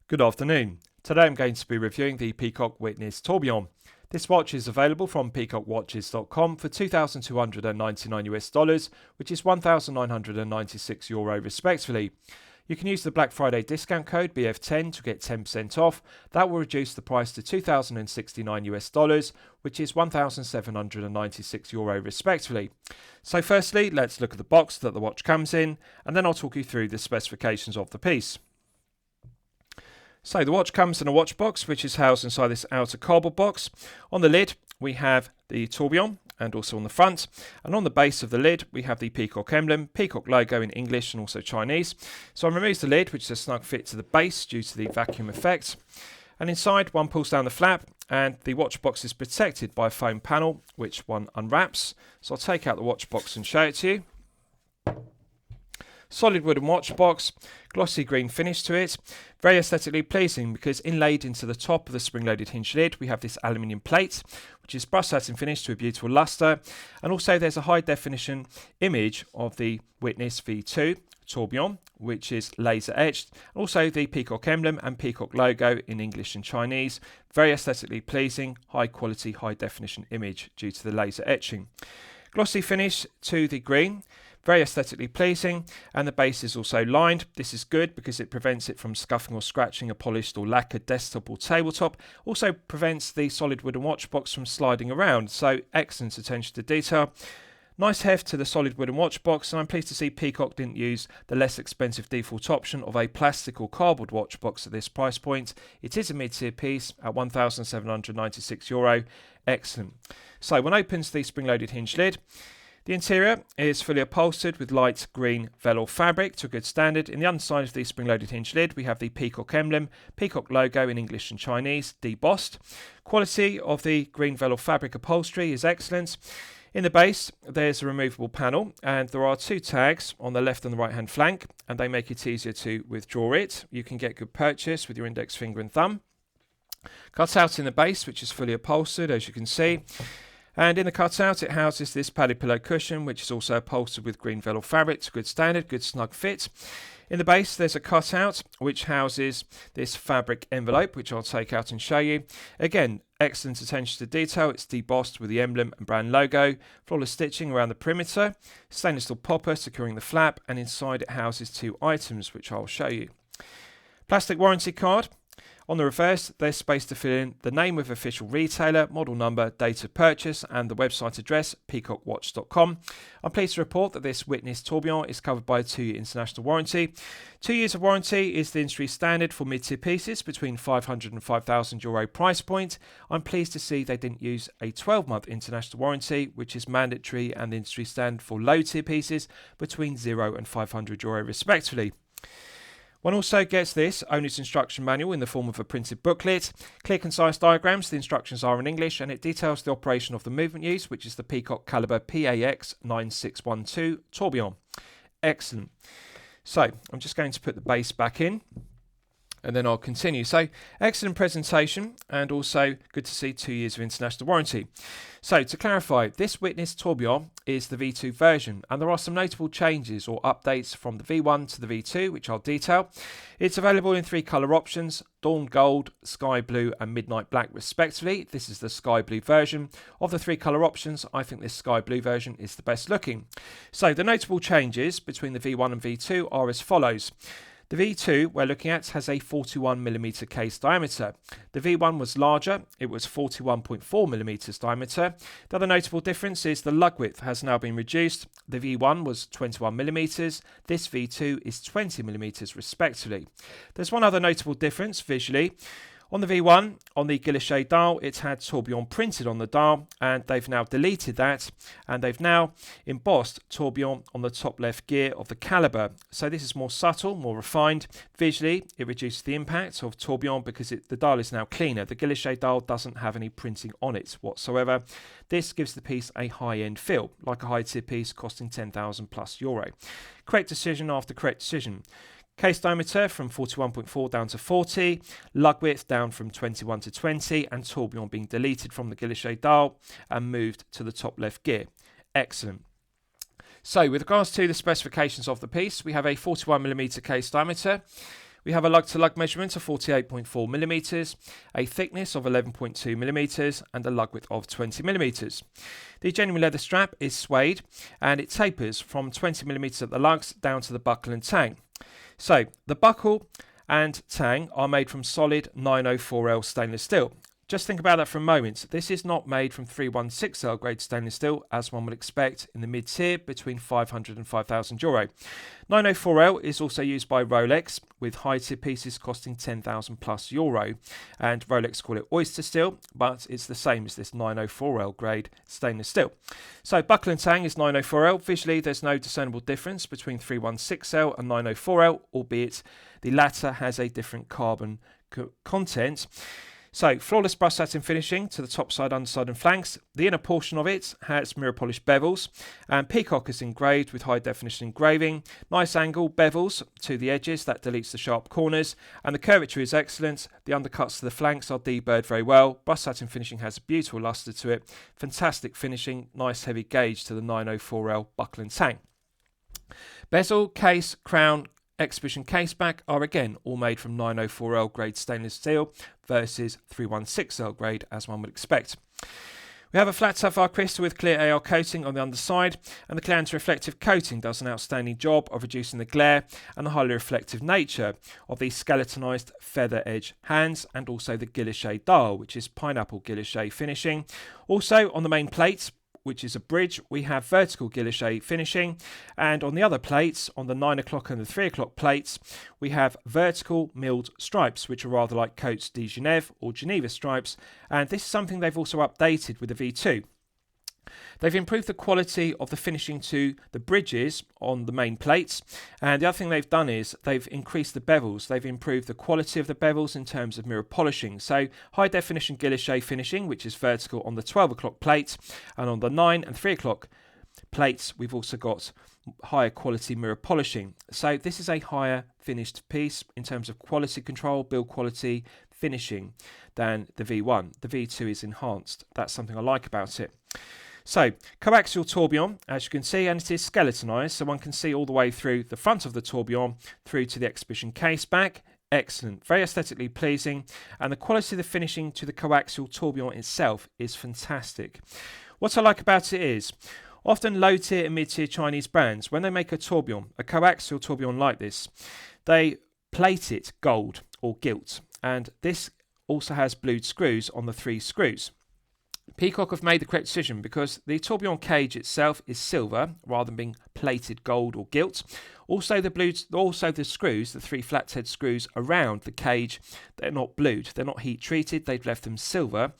Good afternoon. Today I'm going to be reviewing the Peacock Witness Tourbillon. This watch is available from peacockwatches.com for $2,299 US, which is €1,996 respectively. You can use the Black Friday discount code BF10 to get 10% off. That will reduce the price to $2,069 US, which is €1,796 respectively. So firstly, let's look at the box that the watch comes in, and then I'll talk you through the specifications of the piece. So the watch comes in a watch box, which is housed inside this outer cardboard box. On the lid, we have the tourbillon, and also on the front. And on the base of the lid, we have the Peacock emblem, Peacock logo in English and also Chinese. So I removed the lid, which is a snug fit to the base due to the vacuum effect. And inside, one pulls down the flap, and the watch box is protected by a foam panel, which one unwraps. So I'll take out the watch box and show it to you. Solid wooden watch box, glossy green finish to it, very aesthetically pleasing because inlaid into the top of the spring-loaded hinge lid we have this aluminium plate, which is brushed satin finish to a beautiful lustre, and also there's a high definition image of the Witness V2 tourbillon, which is laser etched, and also the Peacock emblem and Peacock logo in English and Chinese. Very aesthetically pleasing, high quality, high definition image due to the laser etching. Glossy finish to the green. Very aesthetically pleasing, and the base is also lined. This is good because it prevents it from scuffing or scratching a polished or lacquered desktop or tabletop. Also prevents the solid wooden watch box from sliding around, so excellent attention to detail. Nice heft to the solid wooden watch box, and I'm pleased to see Peacock didn't use the less expensive default option of a plastic or cardboard watch box at this price point. It is a mid-tier piece at €1,796. Excellent. So one opens the spring-loaded hinge lid. The interior is fully upholstered with light green velour fabric to a good standard. In the underside of the spring-loaded hinge lid, we have the Peacock emblem, Peacock logo in English and Chinese, debossed. Quality of the green velour fabric upholstery is excellent. In the base, there's a removable panel, and there are two tags on the left and the right-hand flank, and they make it easier to withdraw it. You can get good purchase with your index finger and thumb. Cut out in the base, which is fully upholstered, as you can see. And in the cutout, it houses this padded pillow cushion, which is also upholstered with green velour fabric to good standard, good snug fit. In the base, there's a cutout which houses this fabric envelope, which I'll take out and show you. Again, excellent attention to detail. It's debossed with the emblem and brand logo. Flawless stitching around the perimeter. Stainless steel popper securing the flap, and inside it houses two items, which I'll show you. Plastic warranty card. On the reverse, there's space to fill in the name of official retailer, model number, date of purchase, and the website address, peacockwatch.com. I'm pleased to report that this Witness tourbillon is covered by a 2-year international warranty. 2 years of warranty is the industry standard for mid-tier pieces between €500 and €5,000 price point. I'm pleased to see they didn't use a 12-month international warranty, which is mandatory and the industry standard for low-tier pieces between €0 and €500 respectively. One also gets this owner's instruction manual in the form of a printed booklet. Clear, concise diagrams. The instructions are in English, and it details the operation of the movement used, which is the Peacock caliber PAX 9612 tourbillon. Excellent. So I'm just going to put the base back in, and then I'll continue. So excellent presentation, and also good to see 2 years of international warranty. So to clarify, this Witness tourbillon is the V2 version, and there are some notable changes or updates from the V1 to the V2, which I'll detail. It's available in 3 colour options, Dawn Gold, Sky Blue and Midnight Black respectively. This is the Sky Blue version. Of the 3 colour options, I think this Sky Blue version is the best looking. So the notable changes between the V1 and V2 are as follows. The V2 we're looking at has a 41mm case diameter. The V1 was larger, it was 41.4mm diameter. The other notable difference is the lug width has now been reduced. The V1 was 21mm, this V2 is 20mm respectively. There's one other notable difference visually. On the V1, on the guilloche dial, it had tourbillon printed on the dial, and they've now deleted that, and they've now embossed tourbillon on the top left gear of the caliber. So this is more subtle, more refined. Visually, it reduces the impact of tourbillon because the dial is now cleaner. The guilloche dial doesn't have any printing on it whatsoever. This gives the piece a high-end feel, like a high-tier piece costing €10,000+. Correct decision after correct decision. Case diameter from 41.4 down to 40, lug width down from 21 to 20, and tourbillon being deleted from the guilloche dial and moved to the top left gear. Excellent. So with regards to the specifications of the piece, we have a 41mm case diameter. We have a lug-to-lug measurement of 48.4 millimeters, a thickness of 11.2 millimeters, and a lug width of 20 millimeters. The genuine leather strap is suede, and it tapers from 20 millimeters at the lugs down to the buckle and tang. So the buckle and tang are made from solid 904L stainless steel. Just think about that for a moment. This is not made from 316L grade stainless steel, as one would expect in the mid-tier between €500 and €5,000. 904L is also used by Rolex, with high-tier pieces costing €10,000 plus, and Rolex call it oyster steel, but it's the same as this 904L grade stainless steel. So buckle and tang is 904L. Visually, there's no discernible difference between 316L and 904L, albeit the latter has a different carbon content. So, flawless brush satin finishing to the top side, underside and flanks. The inner portion of it has mirror polished bevels, and Peacock is engraved with high definition engraving. Nice angle bevels to the edges, that deletes the sharp corners, and the curvature is excellent. The undercuts to the flanks are deburred very well. Brush satin finishing has a beautiful luster to it. Fantastic finishing, nice heavy gauge to the 904L buckle and tang. Bezel, case, crown, exhibition case back are again all made from 904L grade stainless steel versus 316L grade, as one would expect. We have a flat sapphire crystal with clear AR coating on the underside, and the clear anti-reflective coating does an outstanding job of reducing the glare and the highly reflective nature of the skeletonized feather edge hands, and also the guilloche dial, which is pineapple guilloche finishing. Also on the main plate, which is a bridge, we have vertical guilloche finishing, and on the other plates, on the 9 o'clock and the 3 o'clock plates, we have vertical milled stripes, which are rather like Coats de Genève or Geneva stripes, and this is something they've also updated with the V2. They've improved the quality of the finishing to the bridges on the main plates, and the other thing they've done is they've increased the bevels. They've improved the quality of the bevels in terms of mirror polishing. So high definition guilloche finishing, which is vertical on the 12 o'clock plate, and on the 9 and 3 o'clock plates we've also got higher quality mirror polishing. So this is a higher finished piece in terms of quality control, build quality, finishing than the V1. The V2 is enhanced. That's something I like about it. So, coaxial tourbillon, as you can see, and it is skeletonized, so one can see all the way through the front of the tourbillon through to the exhibition case back. Excellent, very aesthetically pleasing, and the quality of the finishing to the coaxial tourbillon itself is fantastic. What I like about it is, often low-tier and mid-tier Chinese brands, when they make a tourbillon, a coaxial tourbillon like this, they plate it gold or gilt, and this also has blued screws on the 3 screws. Peacock have made the correct decision because the tourbillon cage itself is silver rather than being plated gold or gilt. Also the screws, the 3 flathead screws around the cage, they're not blued, they're not heat treated, they've left them silver,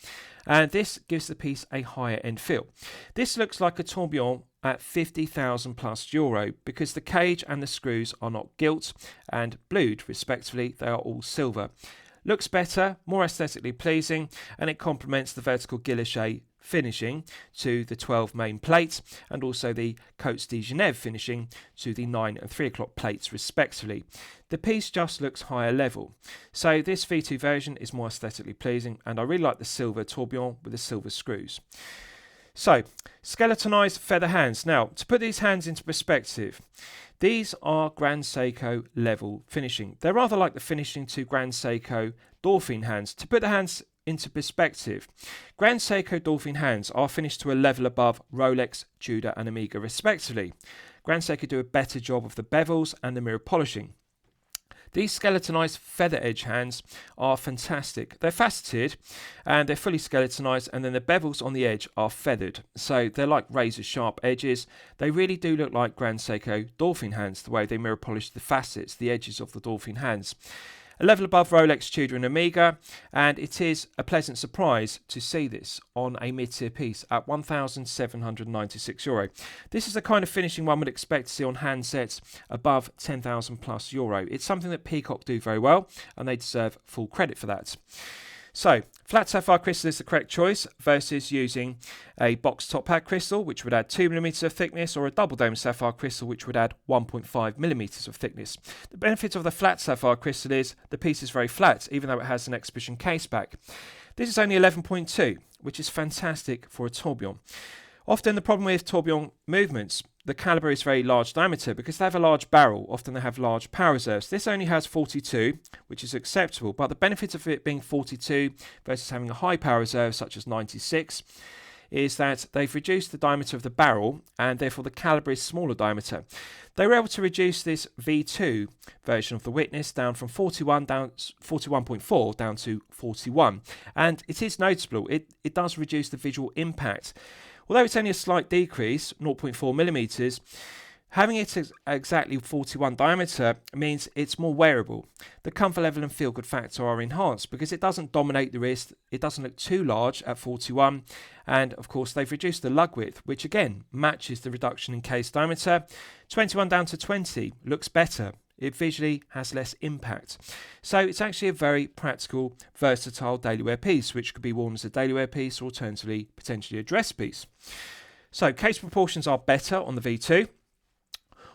and this gives the piece a higher end feel. This looks like a tourbillon at €50,000 plus because the cage and the screws are not gilt and blued respectively, they are all silver. Looks better, more aesthetically pleasing, and it complements the vertical guilloche finishing to the 12 main plates, and also the Coats de Genève finishing to the 9 and 3 o'clock plates respectively. The piece just looks higher level. So this V2 version is more aesthetically pleasing, and I really like the silver tourbillon with the silver screws. So, skeletonized feather hands. Now, to put these hands into perspective, these are Grand Seiko level finishing. They're rather like the finishing to Grand Seiko Dolphin hands. To put the hands into perspective, Grand Seiko Dolphin hands are finished to a level above Rolex, Tudor and Omega respectively. Grand Seiko do a better job of the bevels and the mirror polishing. These skeletonized feather edge hands are fantastic. They're faceted and they're fully skeletonized, and then the bevels on the edge are feathered. So they're like razor sharp edges. They really do look like Grand Seiko Dolphin hands, the way they mirror polish the facets, the edges of the Dolphin hands. A level above Rolex, Tudor and Omega, and it is a pleasant surprise to see this on a mid-tier piece at €1,796. This is the kind of finishing one would expect to see on handsets above €10,000 plus. It's something that Peacock do very well, and they deserve full credit for that. So, flat sapphire crystal is the correct choice versus using a box top hat crystal, which would add 2mm of thickness, or a double dome sapphire crystal, which would add 1.5mm of thickness. The benefit of the flat sapphire crystal is the piece is very flat, even though it has an exhibition case back. This is only 11.2, which is fantastic for a tourbillon. Often the problem with tourbillon movements, the caliber is very large diameter because they have a large barrel. Often they have large power reserves. This only has 42, which is acceptable, but the benefit of it being 42 versus having a high power reserve such as 96 is that they've reduced the diameter of the barrel and therefore the caliber is smaller diameter. They were able to reduce this V2 version of the Witness down from 41.4 down to 41, and it is noticeable. It does reduce the visual impact. Although it's only a slight decrease, 0.4 millimeters, having it exactly 41 diameter means it's more wearable. The comfort level and feel good factor are enhanced because it doesn't dominate the wrist, it doesn't look too large at 41, and of course they've reduced the lug width, which again matches the reduction in case diameter. 21 down to 20 looks better. It visually has less impact. So it's actually a very practical, versatile daily wear piece, which could be worn as a daily wear piece or alternatively potentially a dress piece. So case proportions are better on the V2.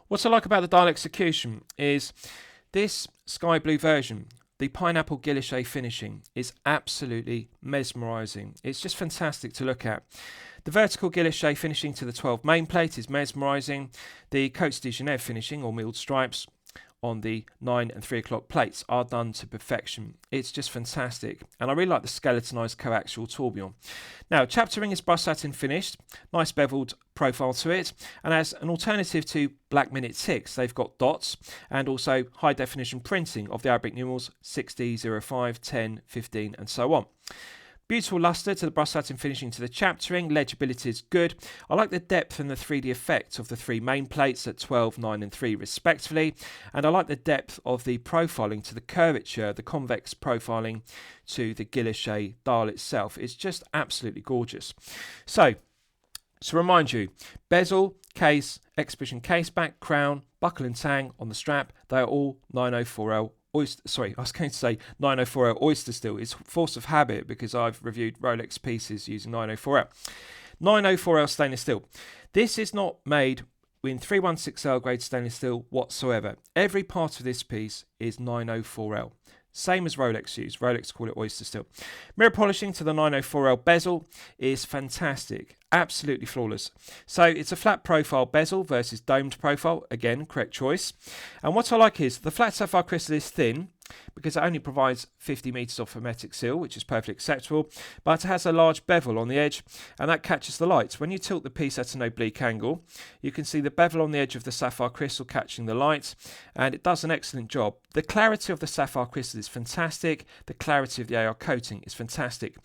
What I like about the dial execution is this sky blue version, the pineapple guilloche finishing, is absolutely mesmerising. It's just fantastic to look at. The vertical guilloche finishing to the 12 main plate is mesmerising. The Côte de Genève finishing or milled stripes on the 9 and 3 o'clock plates are done to perfection. It's just fantastic, and I really like the skeletonized coaxial tourbillon. Now, chapter ring is brushed satin finished, nice beveled profile to it, and as an alternative to black minute ticks, they've got dots and also high definition printing of the Arabic numerals 60, 05, 10, 15 and so on. Beautiful lustre to the brushed satin finishing to the chapter ring. Legibility is good. I like the depth and the 3D effect of the three main plates at 12, 9 and 3 respectively. And I like the depth of the profiling to the curvature, the convex profiling to the guilloche dial itself. It's just absolutely gorgeous. So to remind you, bezel, case, exhibition case back, crown, buckle and tang on the strap, they are all 904L. I was going to say 904L oyster steel. It's force of habit because I've reviewed Rolex pieces using 904L. 904L stainless steel. This is not made in 316L grade stainless steel whatsoever. Every part of this piece is 904L. Same as Rolex use. Rolex call it oyster steel. Mirror polishing to the 904L bezel is fantastic. Absolutely flawless. So it's a flat profile bezel versus domed profile. Again, correct choice. And what I like is the flat sapphire crystal is thin because it only provides 50 meters of hermetic seal, which is perfectly acceptable, but it has a large bevel on the edge and that catches the light. When you tilt the piece at an oblique angle, you can see the bevel on the edge of the sapphire crystal catching the light, and it does an excellent job. The clarity of the sapphire crystal is fantastic. The clarity of the AR coating is fantastic.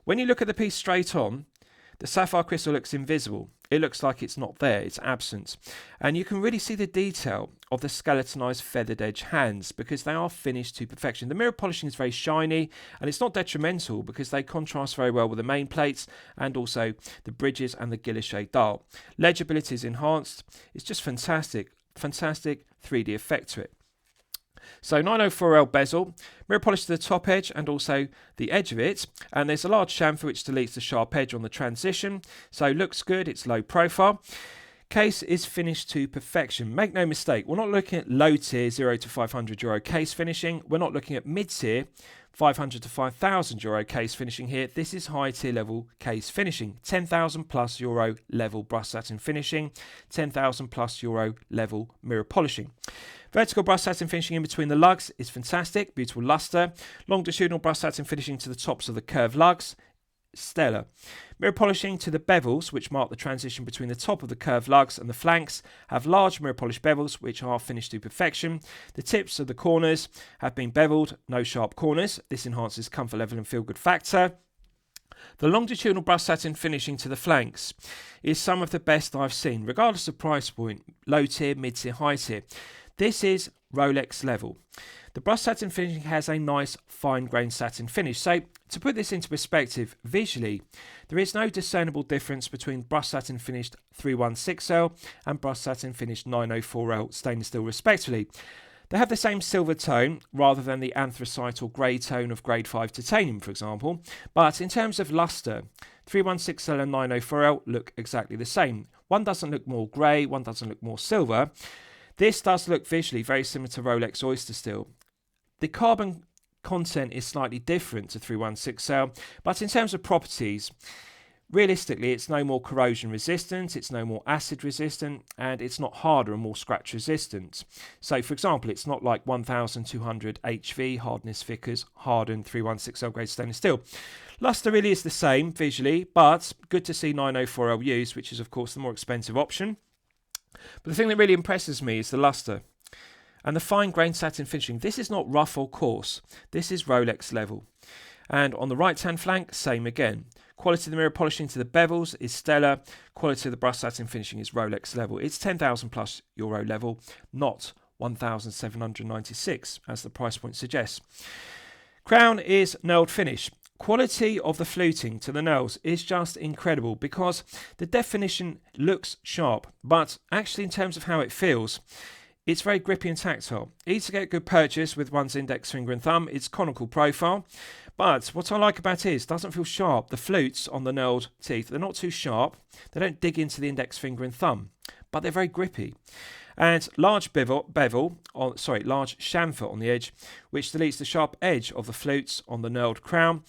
When you look at the piece straight on, the sapphire crystal looks invisible. It looks like it's not there, it's absent. And you can really see the detail of the skeletonized feathered edge hands because they are finished to perfection. The mirror polishing is very shiny and it's not detrimental because they contrast very well with the main plates and also the bridges and the guilloche dial. Legibility is enhanced. It's just fantastic. Fantastic 3D effect to it. So 904L bezel, mirror polish to the top edge and also the edge of it, and there's a large chamfer which deletes the sharp edge on the transition, so looks good, it's low profile. Case is finished to perfection. Make no mistake, we're not looking at low tier €0 to €500 case finishing, we're not looking at mid tier €500 to €5,000 case finishing here. This is high tier level case finishing. €10,000 plus level brushed satin finishing, €10,000 plus level mirror polishing. Vertical brushed satin finishing in between the lugs is fantastic, beautiful luster. Longitudinal brushed satin finishing to the tops of the curved lugs, stellar. Mirror polishing to the bevels, which mark the transition between the top of the curved lugs and the flanks, have large mirror polish bevels, which are finished to perfection. The tips of the corners have been beveled, no sharp corners. This enhances comfort level and feel good factor. The longitudinal brushed satin finishing to the flanks is some of the best I've seen, regardless of price point, low tier, mid tier, high tier. This is Rolex level. The brushed satin finishing has a nice fine grained satin finish. So to put this into perspective, visually, there is no discernible difference between brushed satin finished 316L and brushed satin finished 904L stainless steel respectively. They have the same silver tone rather than the anthracite or grey tone of grade 5 titanium, for example. But in terms of luster, 316L and 904L look exactly the same. One doesn't look more grey, one doesn't look more silver. This does look visually very similar to Rolex oyster steel. The carbon content is slightly different to 316L, but in terms of properties, realistically, it's no more corrosion resistant, it's no more acid resistant, and it's not harder and more scratch resistant. So for example, it's not like 1200 HV hardness Vickers hardened 316L grade stainless steel. Luster really is the same visually, but good to see 904L used, which is of course the more expensive option. But the thing that really impresses me is the luster and the fine grained satin finishing. This is not rough or coarse, this is Rolex level. And on the right hand flank, same again. Quality of the mirror polishing to the bezels is stellar. Quality of the brushed satin finishing is Rolex level. It's 10,000 plus euro level, not 1,796 as the price point suggests. Crown is nailed finish. Quality of the fluting to the nails is just incredible because the definition looks sharp, but actually in terms of how it feels, it's very grippy and tactile. Easy to get good purchase with one's index finger and thumb. It's conical profile. But what I like about it is it doesn't feel sharp. The flutes on the nailed teeth, they're not too sharp. They don't dig into the index finger and thumb, but they're very grippy. And large large chamfer on the edge, which deletes the sharp edge of the flutes on the nailed crown.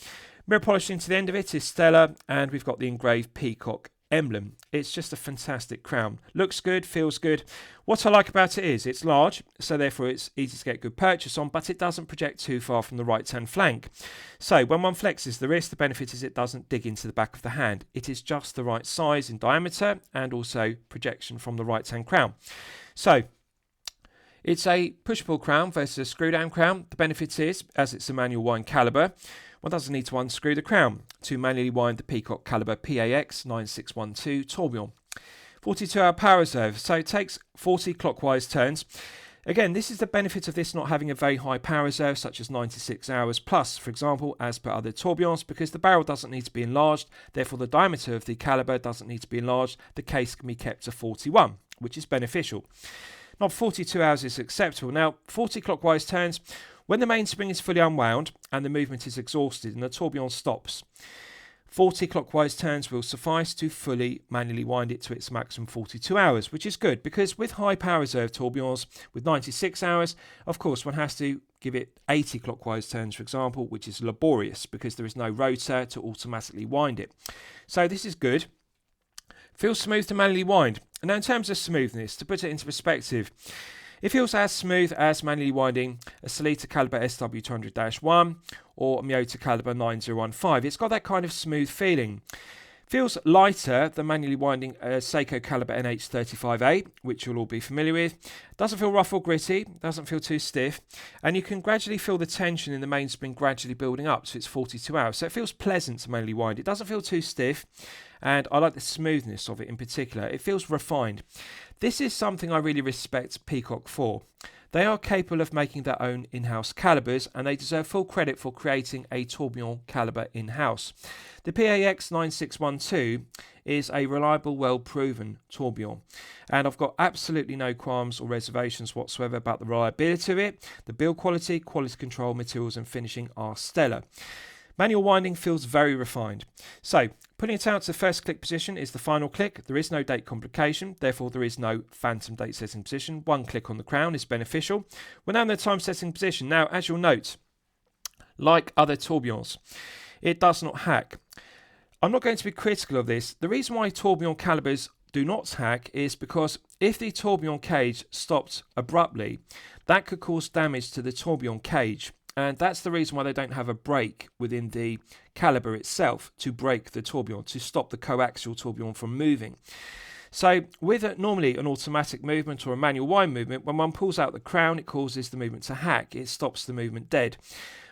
Mirror polishing to the end of it is stellar, and we've got the engraved Peacock emblem. It's just a fantastic crown. Looks good, feels good. What I like about it is it's large, so therefore it's easy to get good purchase on, but it doesn't project too far from the right hand flank. So when one flexes the wrist, the benefit is it doesn't dig into the back of the hand. It is just the right size in diameter and also projection from the right hand crown. So it's a push-pull crown versus a screw-down crown. The benefit is, as it's a manual wind caliber, one doesn't need to unscrew the crown to manually wind the Peacock caliber PAX 9612 Tourbillon. 42-hour power reserve, so it takes 40 clockwise turns. Again, this is the benefit of this not having a very high power reserve, such as 96 hours plus, for example, as per other tourbillons, because the barrel doesn't need to be enlarged, therefore the diameter of the caliber doesn't need to be enlarged. The case can be kept to 41, which is beneficial. Not 42 hours is acceptable. Now, 40 clockwise turns, when the mainspring is fully unwound and the movement is exhausted and the tourbillon stops, 40 clockwise turns will suffice to fully manually wind it to its maximum 42 hours, which is good because with high power reserve tourbillons with 96 hours, of course, one has to give it 80 clockwise turns, for example, which is laborious because there is no rotor to automatically wind it. So this is good. Feels smooth to manually wind. And now in terms of smoothness, to put it into perspective, it feels as smooth as manually winding a Sellita caliber SW200-1 or a Miyota caliber 9015. It's got that kind of smooth feeling. Feels lighter than manually winding a Seiko caliber NH35A, which you'll all be familiar with. Doesn't feel rough or gritty, doesn't feel too stiff, and you can gradually feel the tension in the mainspring gradually building up, so it's 42 hours. So it feels pleasant to manually wind. It doesn't feel too stiff, and I like the smoothness of it in particular. It feels refined. This is something I really respect Peacock for. They are capable of making their own in-house calibers, and they deserve full credit for creating a tourbillon caliber in-house. The PAX 9612 is a reliable, well-proven tourbillon, and I've got absolutely no qualms or reservations whatsoever about the reliability of it. The build quality, quality control, materials and finishing are stellar. Manual winding feels very refined. So, putting it out to first click position is the final click. There is no date complication, therefore there is no phantom date setting position. One click on the crown is beneficial. We're now in the time setting position. Now, as you'll note, like other tourbillons, it does not hack. I'm not going to be critical of this. The reason why tourbillon calibers do not hack is because if the tourbillon cage stopped abruptly, that could cause damage to the tourbillon cage. And that's the reason why they don't have a brake within the caliber itself to brake the tourbillon, to stop the coaxial tourbillon from moving. So with normally an automatic movement or a manual wind movement, when one pulls out the crown, it causes the movement to hack. It stops the movement dead.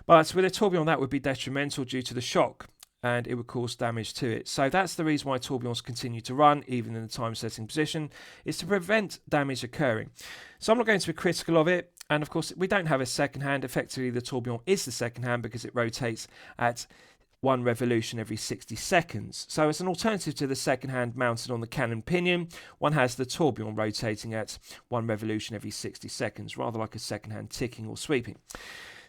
But with a tourbillon, that would be detrimental due to the shock, and it would cause damage to it. So that's the reason why tourbillons continue to run, even in the time setting position, is to prevent damage occurring. So I'm not going to be critical of it. And of course, we don't have a second hand. Effectively, the tourbillon is the second hand because it rotates at 1 revolution every 60 seconds. So as an alternative to the second hand mounted on the cannon pinion, one has the tourbillon rotating at 1 revolution every 60 seconds, rather like a second hand ticking or sweeping.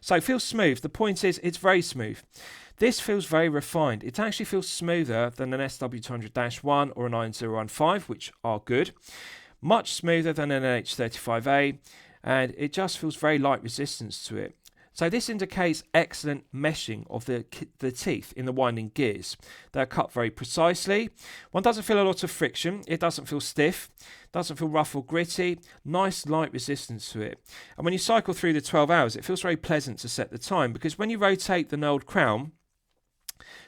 So it feels smooth. The point is, it's very smooth. This feels very refined. It actually feels smoother than an SW200-1 or a 9015, which are good. Much smoother than an NH35A. And it just feels very light resistance to it. So this indicates excellent meshing of the teeth in the winding gears. They're cut very precisely. One doesn't feel a lot of friction. It doesn't feel stiff. Doesn't feel rough or gritty. Nice light resistance to it. And when you cycle through the 12 hours, it feels very pleasant to set the time, because when you rotate the knurled crown,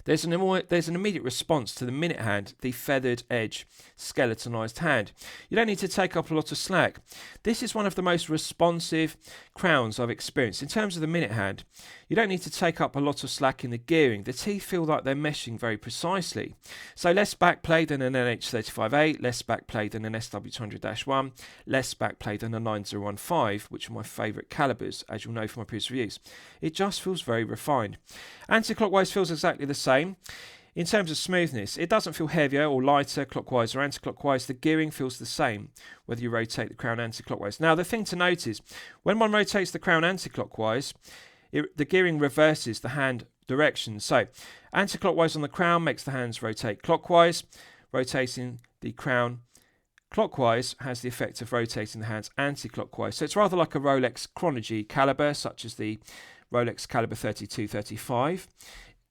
there's an immediate response to the minute hand, the feathered edge, skeletonized hand. You don't need to take up a lot of slack. This is one of the most responsive crowns I've experienced. In terms of the minute hand, you don't need to take up a lot of slack in the gearing. The teeth feel like they're meshing very precisely. So less back play than an NH35A, less back play than an SW200-1, less back play than a 9015, which are my favourite calibers, as you'll know from my previous reviews. It just feels very refined. Anti-clockwise feels exactly the same. In terms of smoothness, it doesn't feel heavier or lighter clockwise or anti-clockwise. The gearing feels the same whether you rotate the crown anti-clockwise. Now, the thing to note is when one rotates the crown anti-clockwise, the gearing reverses the hand direction. So anti-clockwise on the crown makes the hands rotate clockwise. Rotating the crown clockwise has the effect of rotating the hands anti-clockwise. So it's rather like a Rolex chronology caliber, such as the Rolex caliber 3235.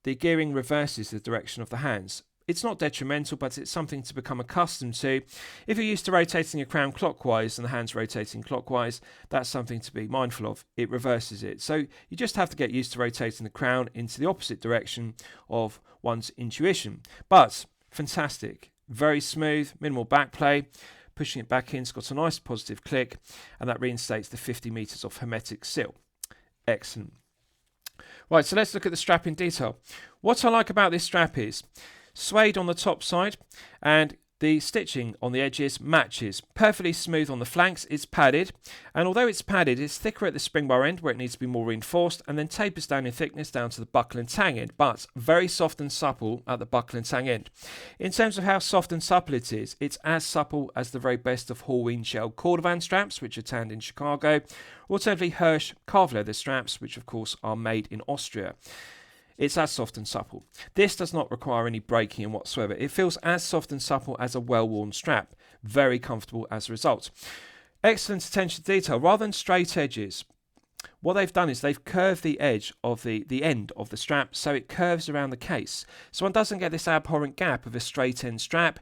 The gearing reverses the direction of the hands. It's not detrimental, but it's something to become accustomed to. If you're used to rotating your crown clockwise and the hands rotating clockwise, that's something to be mindful of. It reverses it. So you just have to get used to rotating the crown into the opposite direction of one's intuition. But fantastic, very smooth, minimal back play. Pushing it back in, it's got a nice positive click, and that reinstates the 50 meters of hermetic seal. Excellent. Right, so let's look at the strap in detail. What I like about this strap is suede on the top side, and the stitching on the edges matches. Perfectly smooth on the flanks. It's padded, and although it's padded, it's thicker at the spring bar end where it needs to be more reinforced, and then tapers down in thickness down to the buckle and tang end, but very soft and supple at the buckle and tang end. In terms of how soft and supple it is, it's as supple as the very best of Halloween shell cordovan straps, which are tanned in Chicago, or alternatively Hirsch carved leather straps, which of course are made in Austria. It's as soft and supple. This does not require any breaking in whatsoever. It feels as soft and supple as a well-worn strap. Very comfortable as a result. Excellent attention to detail. Rather than straight edges, what they've done is they've curved the edge of the end of the strap so it curves around the case. So one doesn't get this abhorrent gap of a straight end strap.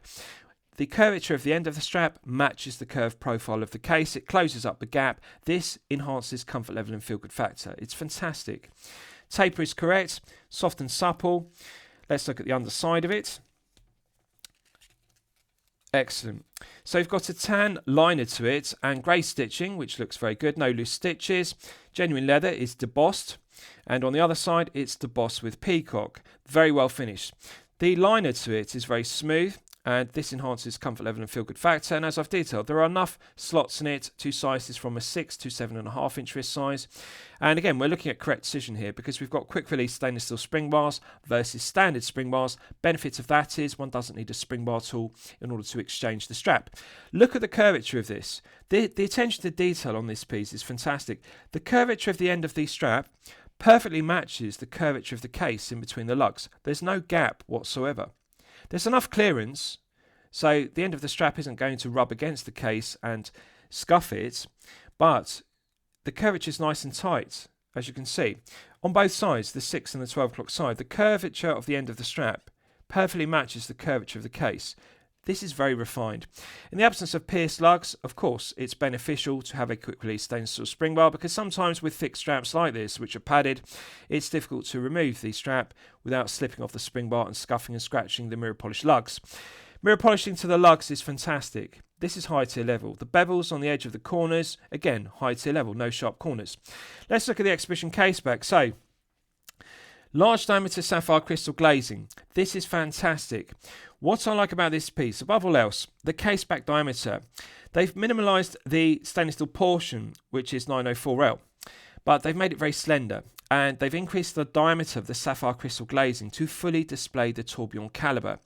The curvature of the end of the strap matches the curved profile of the case. It closes up the gap. This enhances comfort level and feel-good factor. It's fantastic. Taper is correct, soft and supple. Let's look at the underside of it. Excellent. So you've got a tan liner to it and grey stitching, which looks very good. No loose stitches. Genuine leather is debossed. And on the other side, it's debossed with Peacock. Very well finished. The liner to it is very smooth, and this enhances comfort level and feel good factor. And as I've detailed, there are enough slots in it to sizes from a 6 to 7.5 inch wrist size. And again, we're looking at correct decision here because we've got quick release stainless steel spring bars versus standard spring bars. Benefit of that is one doesn't need a spring bar tool in order to exchange the strap. Look at the curvature of this. The attention to detail on this piece is fantastic. The curvature of the end of the strap perfectly matches the curvature of the case in between the lugs. There's no gap whatsoever. There's enough clearance, so the end of the strap isn't going to rub against the case and scuff it, but the curvature is nice and tight, as you can see. On both sides, the 6 and the 12 o'clock side, the curvature of the end of the strap perfectly matches the curvature of the case. This is very refined. In the absence of pierced lugs, of course, it's beneficial to have a quick release stainless steel spring bar because sometimes with thick straps like this, which are padded, it's difficult to remove the strap without slipping off the spring bar and scuffing and scratching the mirror polish lugs. Mirror polishing to the lugs is fantastic. This is high tier level. The bevels on the edge of the corners, again, high tier level, no sharp corners. Let's look at the exhibition case back. So, large diameter sapphire crystal glazing. This is fantastic. What I like about this piece, above all else, the case back diameter. They've minimalised the stainless steel portion, which is 904L, but they've made it very slender, and they've increased the diameter of the sapphire crystal glazing to fully display the tourbillon caliber.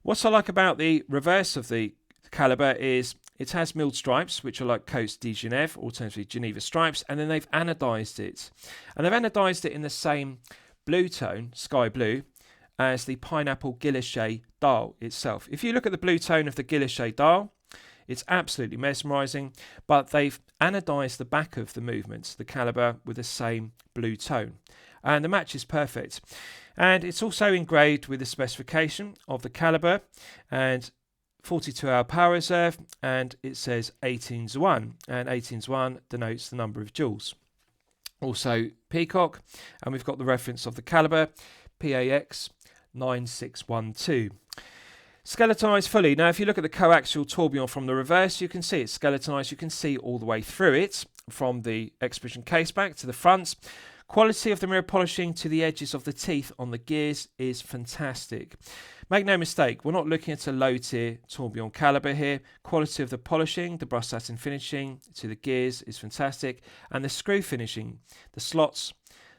What I like about the reverse of the caliber is it has milled stripes, which are like Coats de Genève, alternatively Geneva stripes, and then they've anodised it. And they've anodised it in the same blue tone, sky blue, as the pineapple guilloche dial itself. If you look at the blue tone of the guilloche dial, It's absolutely mesmerising, but they've anodised the back of the movements, the calibre, with the same blue tone. And the match is perfect. And it's also engraved with the specification of the calibre and 42-hour power reserve, and it says 18:1, and 18:1 denotes the number of joules. Also Peacock, and we've got the reference of the calibre, PAX 9612. Skeletonized fully. Now, if you look at the coaxial tourbillon from the reverse, you can see it's skeletonized. You can see all the way through it, from the exhibition case back to the front. Quality of the mirror polishing to the edges of the teeth on the gears is fantastic. Make no mistake, we're not looking at a low-tier tourbillon calibre here. Quality of the polishing, the brushed satin finishing to the gears is fantastic. And the screw finishing, the slots,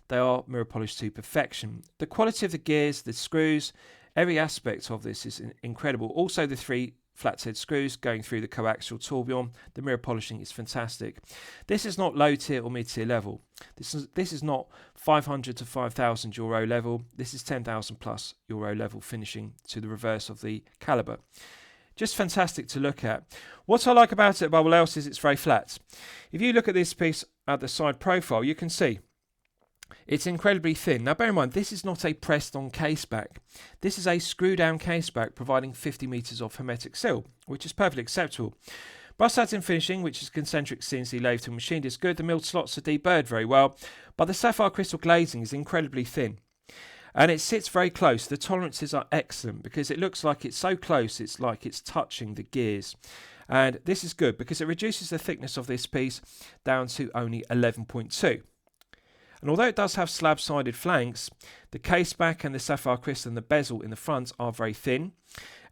they are mirror polished to perfection. The quality of the gears, the screws, every aspect of this is incredible. Also the 3 flathead screws going through the coaxial tourbillon, the mirror polishing is fantastic. This is not low tier or mid tier level. This is not 500 to 5,000 euro level. This is 10,000 plus euro level finishing to the reverse of the calibre. Just fantastic to look at. What I like about it above all else is it's very flat. If you look at this piece at the side profile, you can see it's incredibly thin. Now bear in mind, this is not a pressed on case back. This is a screw down case back providing 50 metres of hermetic seal, which is perfectly acceptable. Brushed satin finishing, which is concentric CNC lathed and machined, is good. The milled slots are deburred very well, but the sapphire crystal glazing is incredibly thin. And it sits very close. The tolerances are excellent because it looks like it's so close, it's like it's touching the gears. And this is good because it reduces the thickness of this piece down to only 11.2. And although it does have slab-sided flanks, the case back and the sapphire crystal and the bezel in the front are very thin,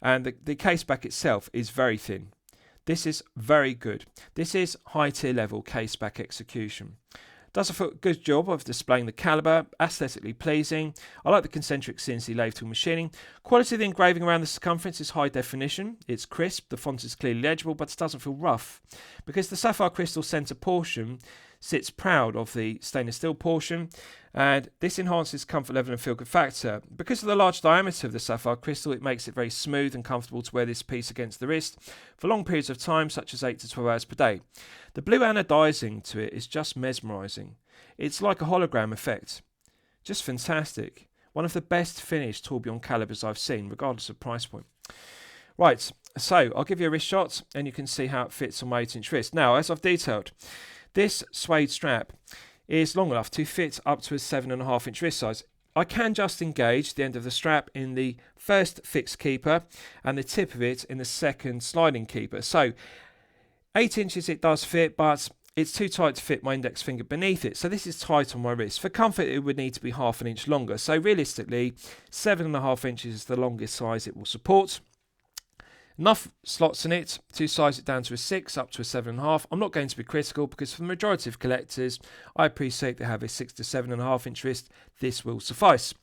and the case back itself is very thin. This is very good. This is high tier level case back execution. Does a good job of displaying the calibre, aesthetically pleasing. I like the concentric CNC lathe tool machining. Quality of the engraving around the circumference is high definition. It's crisp, the font is clearly legible, but it doesn't feel rough. Because the sapphire crystal centre portion sits proud of the stainless steel portion, and this enhances comfort level and feel good factor. Because of the large diameter of the sapphire crystal, it makes it very smooth and comfortable to wear this piece against the wrist for long periods of time, such as 8 to 12 hours per day. The blue anodizing to it is just mesmerizing. It's like a hologram effect. Just fantastic. One of the best finished tourbillon calibers I've seen, regardless of price point. Right, so I'll give you a wrist shot and you can see how it fits on my 8-inch wrist. Now, as I've detailed, this suede strap is long enough to fit up to a 7.5-inch wrist size. I can just engage the end of the strap in the first fixed keeper and the tip of it in the second sliding keeper. So 8 inches it does fit, but it's too tight to fit my index finger beneath it. So this is tight on my wrist. For comfort, it would need to be half an inch longer. So realistically, 7.5 inches is the longest size it will support. Enough slots in it to size it down to a 6 up to a 7.5. I'm not going to be critical because for the majority of collectors, I appreciate they have a 6 to 7.5 inch wrist. This will suffice.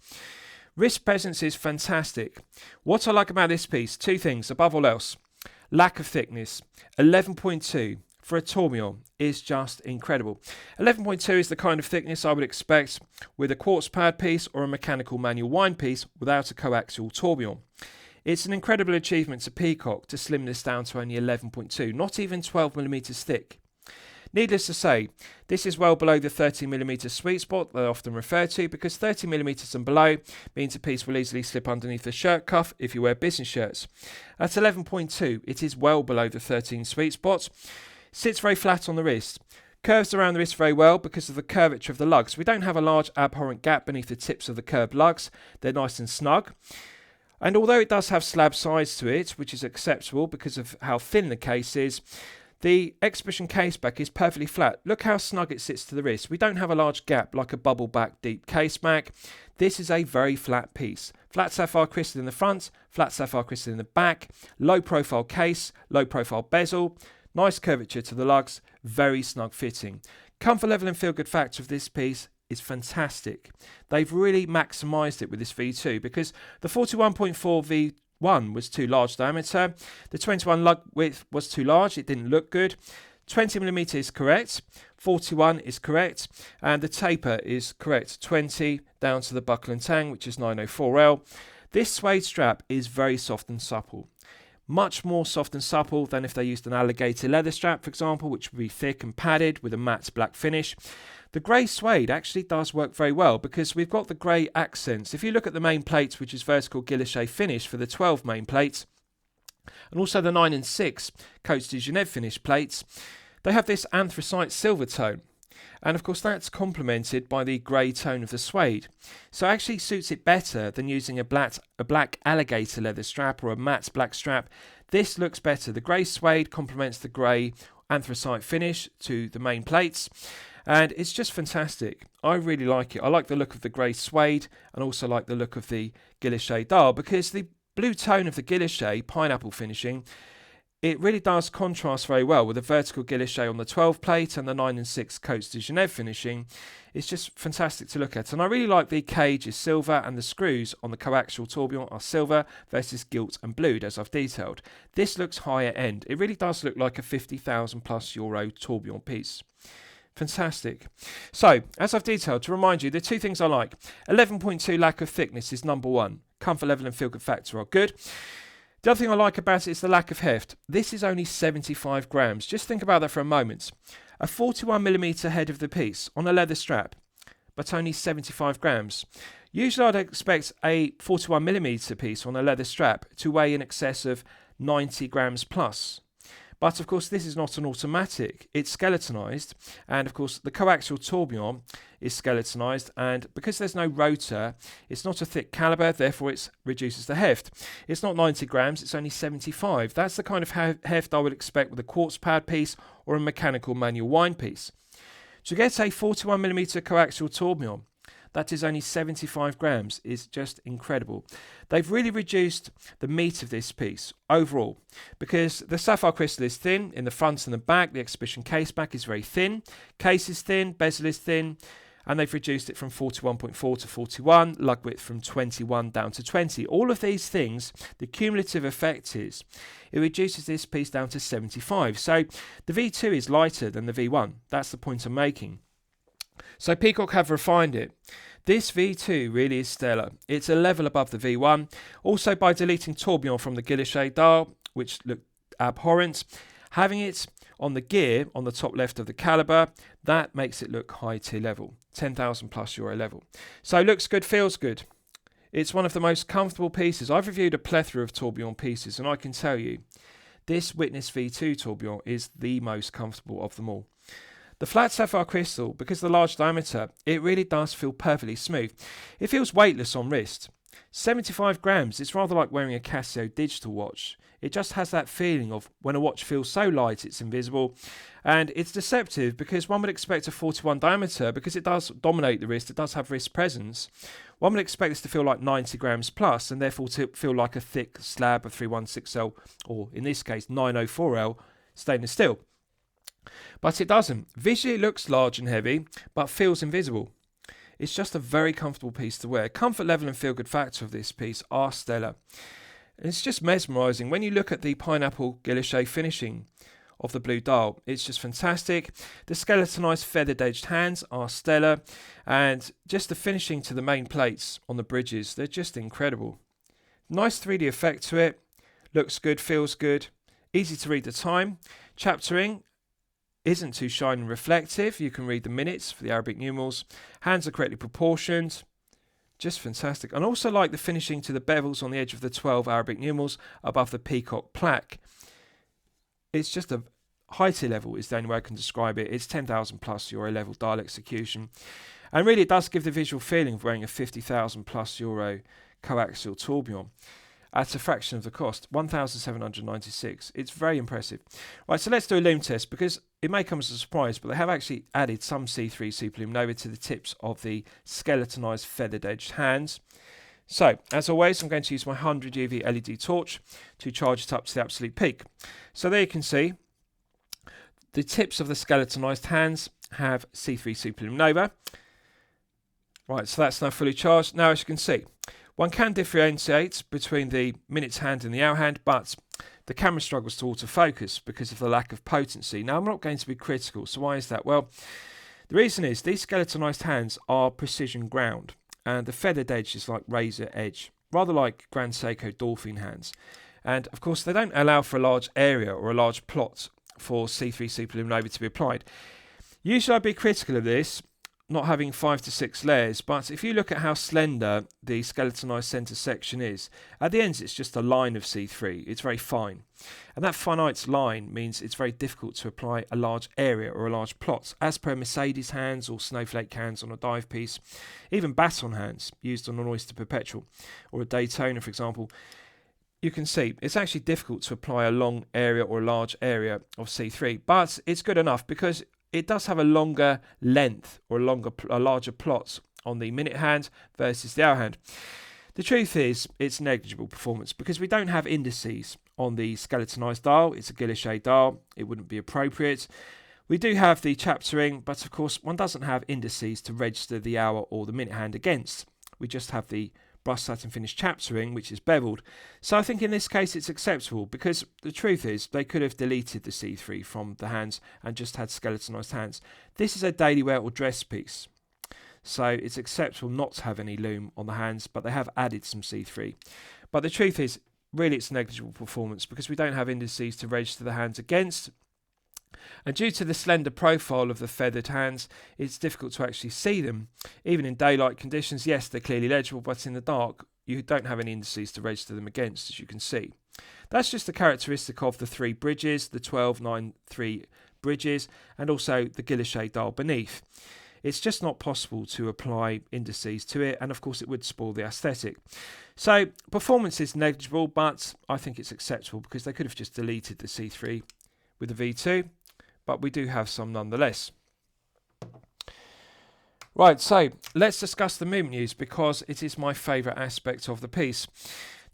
Wrist presence is fantastic. What I like about this piece, 2 things above all else. Lack of thickness. 11.2 for a tourbillon is just incredible. 11.2 is the kind of thickness I would expect with a quartz pad piece or a mechanical manual wind piece without a coaxial tourbillon. It's an incredible achievement to Peacock to slim this down to only 11.2, not even 12mm thick. Needless to say, this is well below the 30mm sweet spot that I often refer to, because 30mm and below means a piece will easily slip underneath the shirt cuff if you wear business shirts. At 11.2, it is well below the 13 sweet spot. Sits very flat on the wrist. Curves around the wrist very well because of the curvature of the lugs. We don't have a large abhorrent gap beneath the tips of the curved lugs. They're nice and snug. And although it does have slab sides to it, which is acceptable because of how thin the case is, the exhibition case back is perfectly flat. Look how snug it sits to the wrist. We don't have a large gap like a bubble back deep case back. This is a very flat piece. Flat sapphire crystal in the front, flat sapphire crystal in the back, low profile case, low profile bezel, nice curvature to the lugs, very snug fitting. Comfort level and feel good factor of this piece is fantastic. They've really maximised it with this V2 because the 41.4 V1 was too large diameter, the 21 lug width was too large, it didn't look good. 20mm is correct, 41 is correct, and the taper is correct, 20 down to the buckle and tang, which is 904L. This suede strap is very soft and supple. much more soft and supple than if they used an alligator leather strap, for example, which would be thick and padded with a matte black finish. The grey suede actually does work very well because we've got the grey accents. If you look at the main plates, which is vertical guilloche finish for the 12 main plates, and also the 9 and 6 Côte de Genève finish plates, they have this anthracite silver tone. And of course that's complemented by the grey tone of the suede. So it actually suits it better than using a black alligator leather strap or a matte black strap. This looks better. The grey suede complements the grey anthracite finish to the main plates. And it's just fantastic. I really like it. I like the look of the grey suede and also like the look of the guilloche dial because the blue tone of the guilloche pineapple finishing, it really does contrast very well with the vertical guilloche on the 12 plate and the 9 and 6 Côte de Genève finishing. It's just fantastic to look at. And I really like the cage is silver and the screws on the coaxial tourbillon are silver versus gilt and blued as I've detailed. This looks higher end. It really does look like a €50,000+ tourbillon piece. Fantastic. So, as I've detailed, to remind you, the two things I like. 11.2 lack of thickness is number one. Comfort level and feel good factor are good. The other thing I like about it is the lack of heft. This is only 75 grams. Just think about that for a moment. A 41mm head of the piece on a leather strap, but only 75 grams. Usually I'd expect a 41mm piece on a leather strap to weigh in excess of 90 grams plus. But of course this is not an automatic, it's skeletonized, and of course the coaxial tourbillon is skeletonized, and because there's no rotor, it's not a thick caliber, therefore it reduces the heft. It's not 90 grams, it's only 75. That's the kind of heft I would expect with a quartz pad piece or a mechanical manual wind piece. To get a 41mm coaxial tourbillon, that is only 75 grams, is just incredible. They've really reduced the meat of this piece overall because the sapphire crystal is thin in the front and the back. The exhibition case back is very thin. Case is thin, bezel is thin, and they've reduced it from 41.4 to 41, lug width from 21 down to 20. All of these things, the cumulative effect is it reduces this piece down to 75. So the V2 is lighter than the V1. That's the point I'm making. So Peacock have refined it. This V2 really is stellar. It's a level above the V1. Also by deleting tourbillon from the guilloche dial, which looked abhorrent, having it on the gear on the top left of the caliber, that makes it look high tier level, €10,000+ level. So looks good, feels good. It's one of the most comfortable pieces. I've reviewed a plethora of tourbillon pieces and I can tell you, this Witness V2 tourbillon is the most comfortable of them all. The flat sapphire crystal, because of the large diameter, it really does feel perfectly smooth. It feels weightless on wrist. 75 grams, it's rather like wearing a Casio digital watch. It just has that feeling of when a watch feels so light it's invisible. And it's deceptive because one would expect a 41 diameter, because it does dominate the wrist, it does have wrist presence. One would expect this to feel like 90 grams plus and therefore to feel like a thick slab of 316L, or in this case 904L stainless steel. But it doesn't. Visually it looks large and heavy, but feels invisible. It's just a very comfortable piece to wear. Comfort level and feel good factor of this piece are stellar. And it's just mesmerising. When you look at the pineapple guilloche finishing of the blue dial, it's just fantastic. The skeletonized feathered edged hands are stellar, and just the finishing to the main plates on the bridges, they're just incredible. Nice 3D effect to it. Looks good, feels good. Easy to read the time. Chaptering isn't too shiny and reflective. You can read the minutes for the Arabic numerals. Hands are correctly proportioned. Just fantastic. And also like the finishing to the bevels on the edge of the 12 Arabic numerals above the Peacock plaque. It's just a high tier level is the only way I can describe it. It's €10,000+ level dial execution. And really it does give the visual feeling of wearing a €50,000+ coaxial tourbillon at a fraction of the cost, $1,796. It's very impressive. Right, so let's do a lume test because it may come as a surprise, but they have actually added some C3 Super Lume Nova to the tips of the skeletonized feathered edged hands. So, as always, I'm going to use my 100 UV LED torch to charge it up to the absolute peak. So there you can see the tips of the skeletonized hands have C3 Super Lume Nova. Right, so that's now fully charged. Now, as you can see, one can differentiate between the minutes hand and the hour hand, but the camera struggles to autofocus because of the lack of potency. Now, I'm not going to be critical, so why is that? Well, the reason is these skeletonized hands are precision ground, and the feathered edge is like razor edge, rather like Grand Seiko Dolphin hands. And of course, they don't allow for a large area or a large plot for C3 superluminova to be applied. Usually I'd be critical of this, not having 5 to 6 layers, but if you look at how slender the skeletonized center section is, at the ends it's just a line of C3. It's very fine. And that finite line means it's very difficult to apply a large area or a large plot, as per Mercedes hands or snowflake hands on a dive piece, even baton hands used on an Oyster Perpetual or a Daytona, for example. You can see it's actually difficult to apply a long area or a large area of C3, but it's good enough because it does have a longer length or a larger plot on the minute hand versus the hour hand. The truth is it's negligible performance because we don't have indices on the skeletonized dial. It's a Guilloche dial. It wouldn't be appropriate. We do have the chaptering, but of course one doesn't have indices to register the hour or the minute hand against. We just have the brushed satin finish chaptering, which is beveled. So I think in this case it's acceptable because the truth is they could have deleted the C3 from the hands and just had skeletonized hands. This is a daily wear or dress piece, so it's acceptable not to have any lume on the hands, but they have added some C3. But the truth is really it's negligible performance because we don't have indices to register the hands against. And due to the slender profile of the feathered hands, it's difficult to actually see them. Even in daylight conditions, yes, they're clearly legible, but in the dark, you don't have any indices to register them against, as you can see. That's just a characteristic of the 3 bridges, the 12-9-3 bridges, and also the Guilloche dial beneath. It's just not possible to apply indices to it, and of course it would spoil the aesthetic. So performance is negligible, but I think it's acceptable because they could have just deleted the C3 with the V2. But we do have some nonetheless. Right, so let's discuss the movement use because it is my favourite aspect of the piece.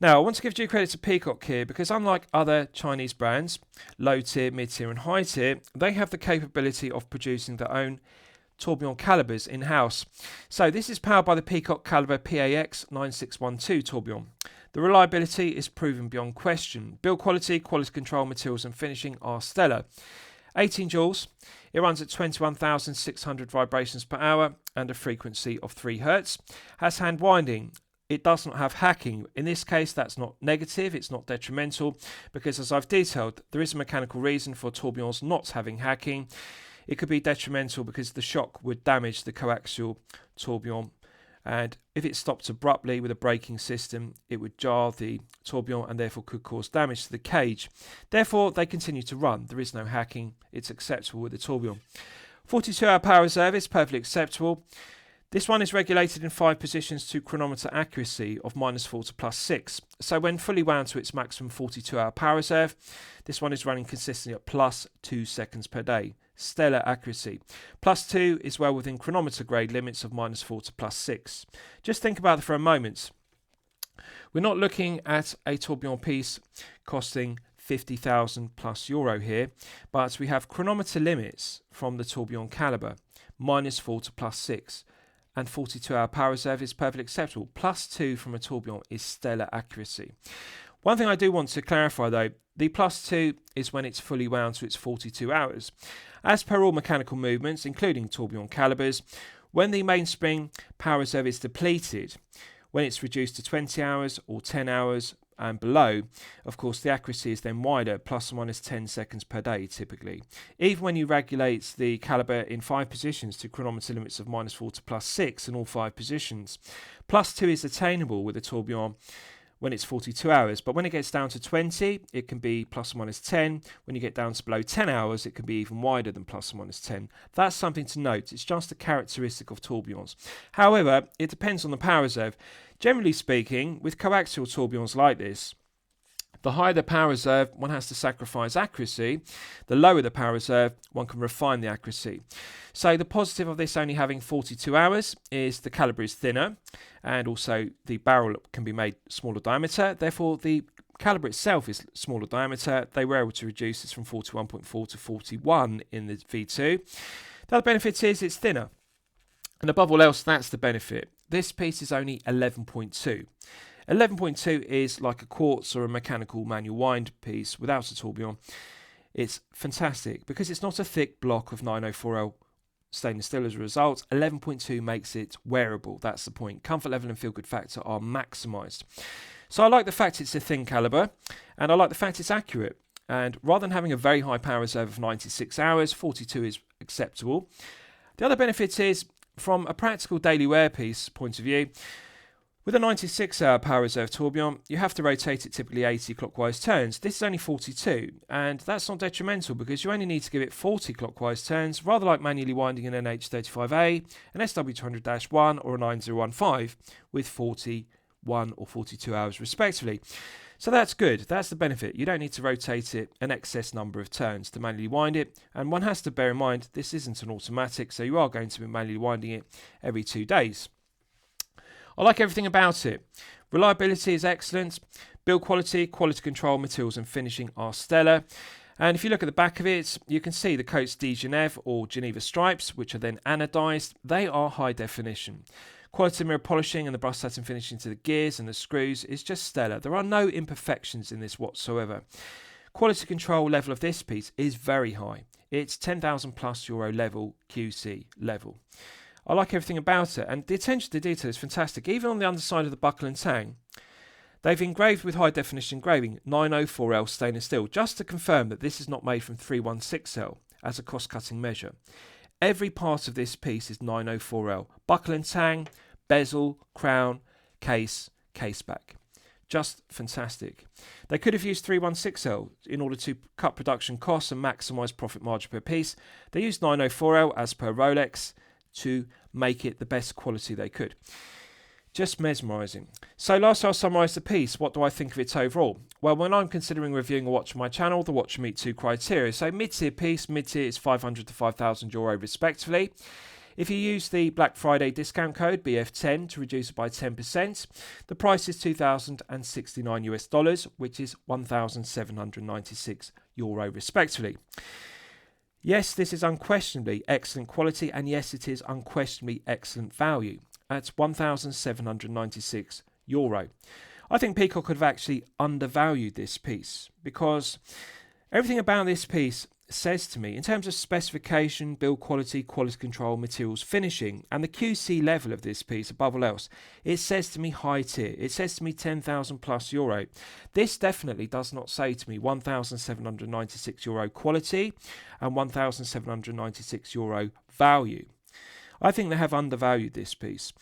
Now, I want to give due credit to Peacock here because unlike other Chinese brands, low tier, mid tier and high tier, they have the capability of producing their own tourbillon calibers in-house. So this is powered by the Peacock caliber PAX 9612 tourbillon. The reliability is proven beyond question. Build quality, quality control, materials and finishing are stellar. 18 joules, it runs at 21,600 vibrations per hour and a frequency of 3 Hz. Has hand winding. It does not have hacking. In this case, that's not negative, it's not detrimental, because as I've detailed, there is a mechanical reason for tourbillons not having hacking. It could be detrimental because the shock would damage the coaxial tourbillon, and if it stopped abruptly with a braking system, it would jar the tourbillon and therefore could cause damage to the cage. Therefore, they continue to run. There is no hacking. It's acceptable with the tourbillon. 42-hour power reserve is perfectly acceptable. This one is regulated in 5 positions to chronometer accuracy of -4 to +6. So when fully wound to its maximum 42-hour power reserve, this one is running consistently at +2 seconds per day. Stellar accuracy. +2 is well within chronometer grade limits of -4 to +6. Just think about it for a moment. We're not looking at a tourbillon piece costing 50,000 plus euro here, but we have chronometer limits from the tourbillon caliber, -4 to +6. And 42-hour power reserve is perfectly acceptable. +2 from a tourbillon is stellar accuracy. One thing I do want to clarify though, the +2 is when it's fully wound to its 42 hours. As per all mechanical movements, including tourbillon calibers, when the mainspring power reserve is depleted, when it's reduced to 20 hours or 10 hours and below, of course the accuracy is then wider, ±10 seconds per day typically. Even when you regulate the caliber in 5 positions to chronometer limits of -4 to +6 in all 5 positions, +2 is attainable with a tourbillon when it's 42 hours, but when it gets down to 20, it can be ±10. When you get down to below 10 hours, it can be even wider than ±10. That's something to note. It's just a characteristic of tourbillons. However, it depends on the power reserve. Generally speaking, with coaxial tourbillons like this, the higher the power reserve, one has to sacrifice accuracy. The lower the power reserve, one can refine the accuracy. So the positive of this only having 42 hours is the caliber is thinner, and also the barrel can be made smaller diameter. Therefore, the caliber itself is smaller diameter. They were able to reduce this from 41.4 to 41 in the V2. The other benefit is it's thinner. And above all else, that's the benefit. This piece is only 11.2. 11.2 is like a quartz or a mechanical manual wind piece without a tourbillon. It's fantastic because it's not a thick block of 904L stainless steel as a result. 11.2 makes it wearable. That's the point. Comfort level and feel good factor are maximised. So I like the fact it's a thin calibre, and I like the fact it's accurate. And rather than having a very high power reserve of 96 hours, 42 is acceptable. The other benefit is, from a practical daily wear piece point of view, with a 96-hour power reserve tourbillon, you have to rotate it typically 80 clockwise turns. This is only 42, and that's not detrimental because you only need to give it 40 clockwise turns, rather like manually winding an NH35A, an SW200-1 or a 9015 with 41 or 42 hours respectively. So that's good. That's the benefit. You don't need to rotate it an excess number of turns to manually wind it, and one has to bear in mind this isn't an automatic, so you are going to be manually winding it every 2 days. I like everything about it. Reliability is excellent. Build quality, quality control, materials and finishing are stellar. And if you look at the back of it, you can see the coats de Genève or Geneva stripes, which are then anodised. They are high definition. Quality mirror polishing and the brush satin finishing to the gears and the screws is just stellar. There are no imperfections in this whatsoever. Quality control level of this piece is very high. It's €10,000+ level, QC level. I like everything about it, and the attention to detail is fantastic. Even on the underside of the buckle and tang, they've engraved with high definition engraving 904L stainless steel, just to confirm that this is not made from 316L as a cost cutting measure. Every part of this piece is 904L. Buckle and tang, bezel, crown, case, caseback. Just fantastic. They could have used 316L in order to cut production costs and maximise profit margin per piece. They used 904L as per Rolex to make it the best quality they could. Just mesmerising. So last I'll summarise the piece. What do I think of it overall? Well, when I'm considering reviewing a watch on my channel, the watch will meet 2 criteria. So mid-tier piece, mid-tier is €500 to €5,000 respectively. If you use the Black Friday discount code BF10 to reduce it by 10%, the price is $2,069 which is €1,796 respectively. Yes, this is unquestionably excellent quality, and yes, it is unquestionably excellent value. That's €1,796. I think Peacock could have actually undervalued this piece, because everything about this piece says to me, in terms of specification, build quality, quality control, materials, finishing, and the QC level of this piece above all else, it says to me high tier. It says to me €10,000+. This definitely does not say to me €1,796 quality and €1,796 value. I think they have undervalued this piece.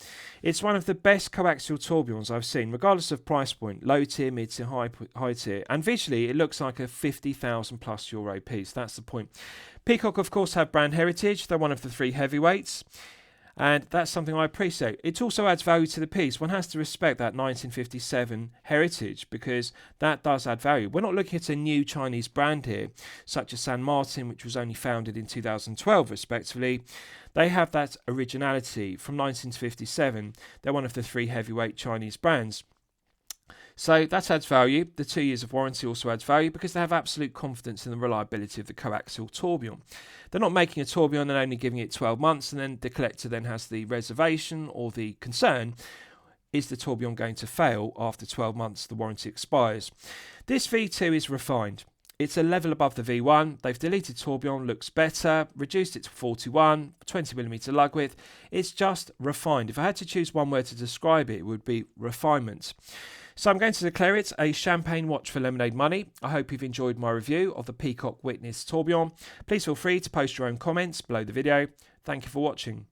It's one of the best coaxial tourbillons I've seen, regardless of price point, low tier, mid tier, high tier, and visually it looks like a €50,000+ piece. That's the point. Peacock, of course, have brand heritage. They're one of the 3 heavyweights, and that's something I appreciate. It also adds value to the piece. One has to respect that 1957 heritage, because that does add value. We're not looking at a new Chinese brand here, such as San Martin, which was only founded in 2012 respectively. They have that originality from 1957. They're one of the 3 heavyweight Chinese brands. So that adds value. The 2 years of warranty also adds value, because they have absolute confidence in the reliability of the coaxial tourbillon. They're not making a tourbillon and only giving it 12 months, and then the collector then has the reservation or the concern, is the tourbillon going to fail after 12 months the warranty expires. This V2 is refined. It's a level above the V1. They've deleted tourbillon, looks better, reduced it to 41, 20mm lug width. It's just refined. If I had to choose one word to describe it, it would be refinement. So I'm going to declare it a champagne watch for lemonade money. I hope you've enjoyed my review of the Peacock Witness tourbillon. Please feel free to post your own comments below the video. Thank you for watching.